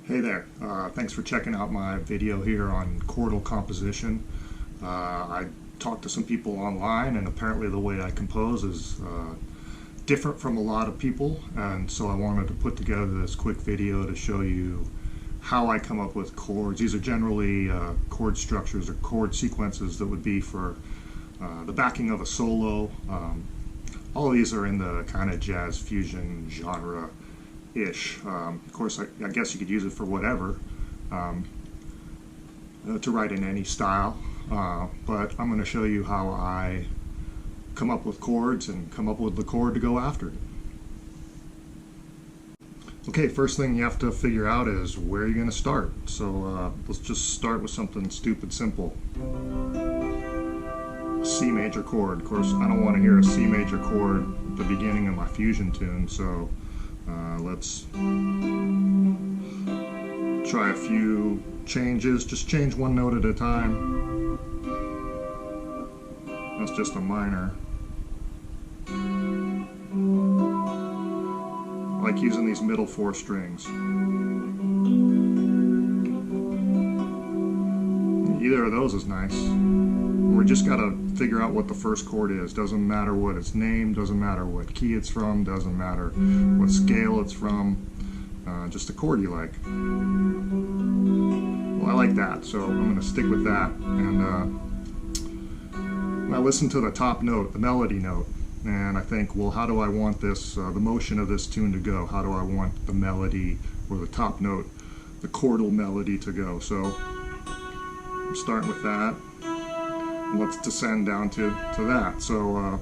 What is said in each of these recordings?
Hey there, thanks for checking out my video here on chordal composition. I talked to some people online, and apparently the way I compose is different from a lot of people, and so I wanted to put together this quick video to show you how I come up with chords. These are generally chord structures or chord sequences that would be for the backing of a solo. All of these are in the kind of jazz fusion genre ish. Of course, I guess you could use it for whatever, to write in any style, but I'm going to show you how I come up with chords and come up with the chord to go after it. Okay, first thing you have to figure out is where you're going to start. So let's just start with something stupid simple. C major chord. Of course, I don't want to hear a C major chord at the beginning of my fusion tune, so let's try a few changes. Just change one note at a time. That's just a minor. I like using these middle four strings. Either of those is nice. We just gotta figure out what the first chord is. Doesn't matter what it's named, doesn't matter what key it's from, doesn't matter what scale it's from, just a chord you like. Well, I like that, so I'm gonna stick with that. And I listen to the top note, the melody note, and I think, well, how do I want this, the motion of this tune to go? How do I want the melody, or the top note, the chordal melody to go? So I'm starting with that. Let's descend down to that. So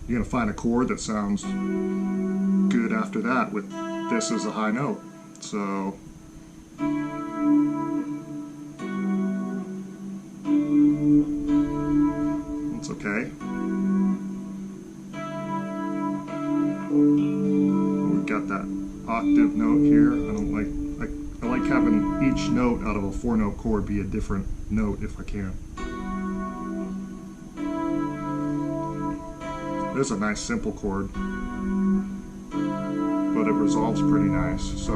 you're going to find a chord that sounds good after that with this as a high note. So it's okay. We've got that octave note here. I like having each note out of a 4-note chord be a different note if I can. There's a nice simple chord, but it resolves pretty nice, so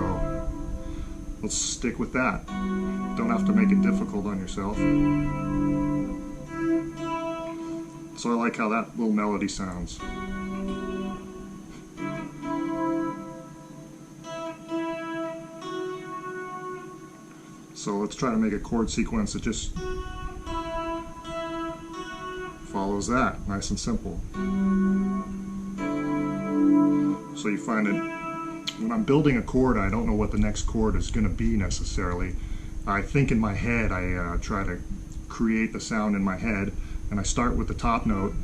let's stick with that. Don't have to make it difficult on yourself. So I like how that little melody sounds. So let's try to make a chord sequence that just follows that, nice and simple. So you find that when I'm building a chord, I don't know what the next chord is going to be necessarily. I think in my head, I try to create the sound in my head, and I start with the top note,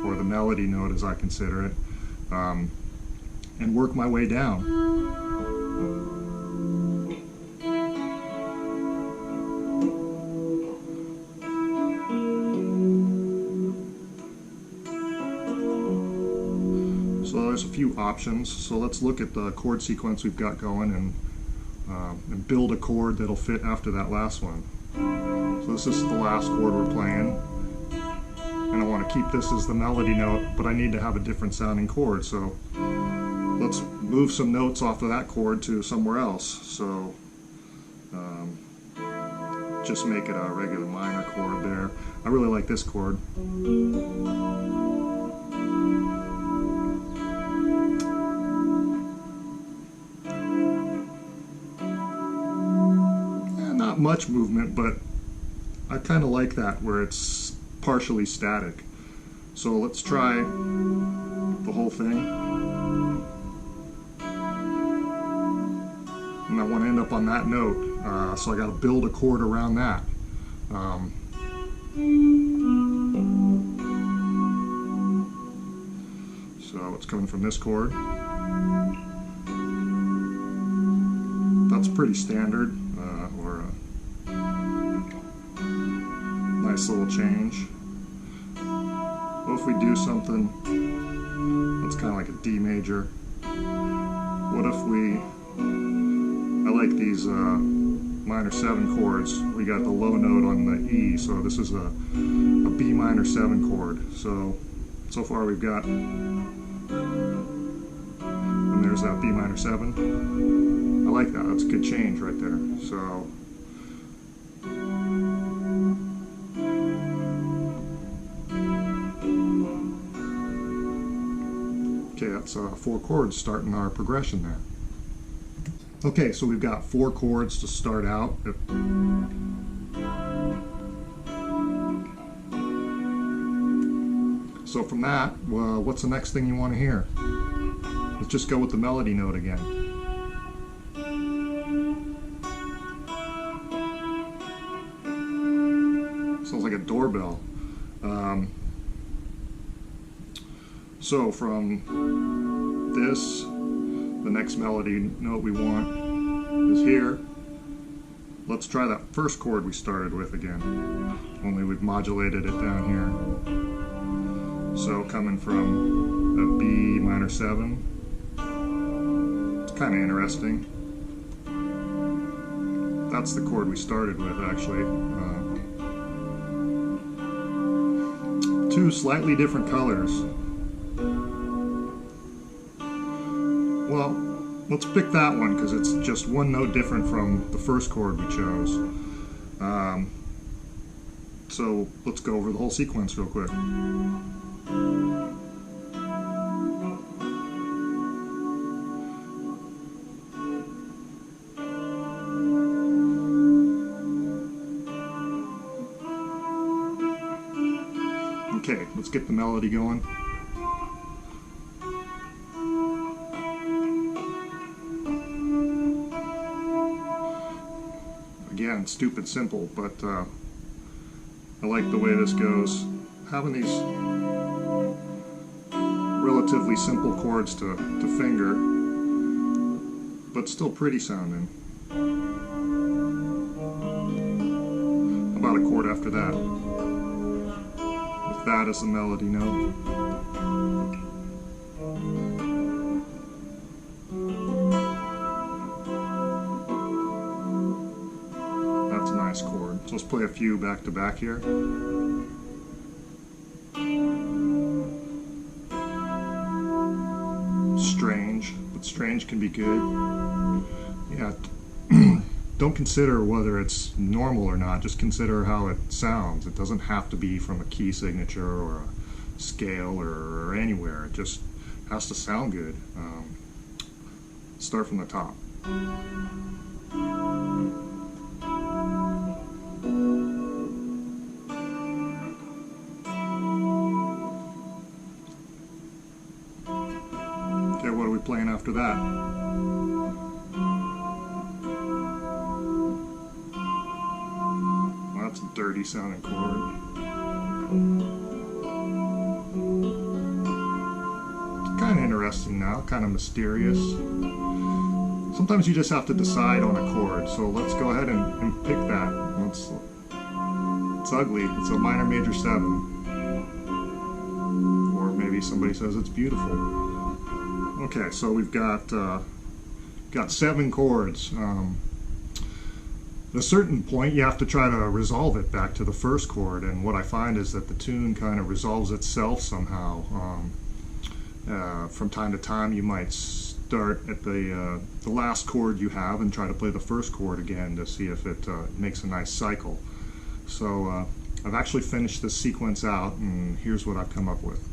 or the melody note as I consider it, and work my way down. So there's a few options. So let's look at the chord sequence we've got going and build a chord that'll fit after that last one. So this is the last chord we're playing, and I want to keep this as the melody note, but I need to have a different sounding chord. So let's move some notes off of that chord to somewhere else. So just make it a regular minor chord there. I really like this chord. Not much movement, but I kind of like that where it's partially static. So let's try the whole thing. And I want to end up on that note, so I got to build a chord around that. So it's coming from this chord. That's pretty standard, or a nice little change. What if we do something that's kind of like a D major? What if I like these minor 7 chords. We got the low note on the E, so this is a B minor 7 chord. So far we've got, and there's that B minor 7. I like that. That's a good change right there. So okay, that's 4 chords starting our progression there. Okay, so we've got 4 chords to start out. So from that, what's the next thing you want to hear? Let's just go with the melody note again. Sounds like a doorbell. So from this, the next melody note we want is here. Let's try that first chord we started with again, only we've modulated it down here. So coming from a B minor 7, it's kind of interesting. That's the chord we started with, actually. 2 slightly different colors. Well, let's pick that one because it's just 1 note different from the first chord we chose. So let's go over the whole sequence real quick. Okay, let's get the melody going. Again, stupid simple, but I like the way this goes. Having these relatively simple chords to finger, but still pretty sounding. About a chord after that. With that as the melody note. That's a nice chord. So let's play a few back to back here. Strange, but strange can be good. Yeah, don't consider whether it's normal or not, just consider how it sounds. It doesn't have to be from a key signature or a scale or anywhere. It just has to sound good. Start from the top. Okay, what are we playing after that? Well, that's a dirty sounding chord. It's kind of interesting now, kind of mysterious. Sometimes you just have to decide on a chord, so let's go ahead and pick that. It's ugly, it's a minor major 7. Or maybe somebody says it's beautiful. Okay, so we've got 7 chords. At a certain point you have to try to resolve it back to the first chord, and what I find is that the tune kind of resolves itself somehow. From time to time you might start at the last chord you have and try to play the first chord again to see if it makes a nice cycle. So I've actually finished this sequence out, and here's what I've come up with.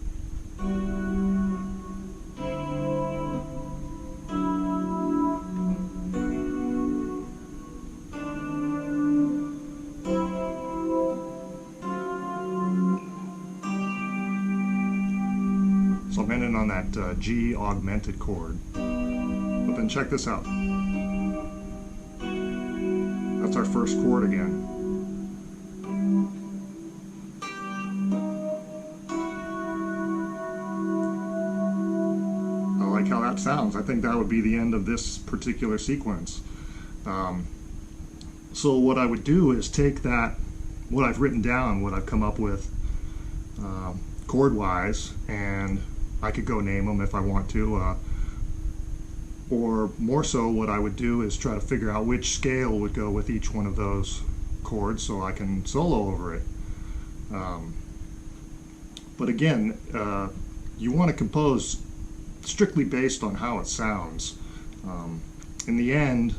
So I'm ending on that G augmented chord. But then check this out. That's our first chord again. I like how that sounds. I think that would be the end of this particular sequence. So what I would do is take that, what I've written down, what I've come up with chord-wise, and I could go name them if I want to, or more so what I would do is try to figure out which scale would go with each one of those chords so I can solo over it. But again, you want to compose strictly based on how it sounds. in the end,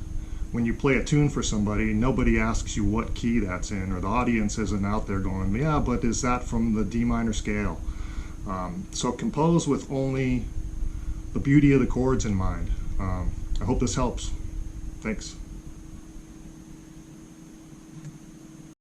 when you play a tune for somebody, nobody asks you what key that's in, or the audience isn't out there going, yeah, but is that from the D minor scale? So compose with only the beauty of the chords in mind. I hope this helps. Thanks.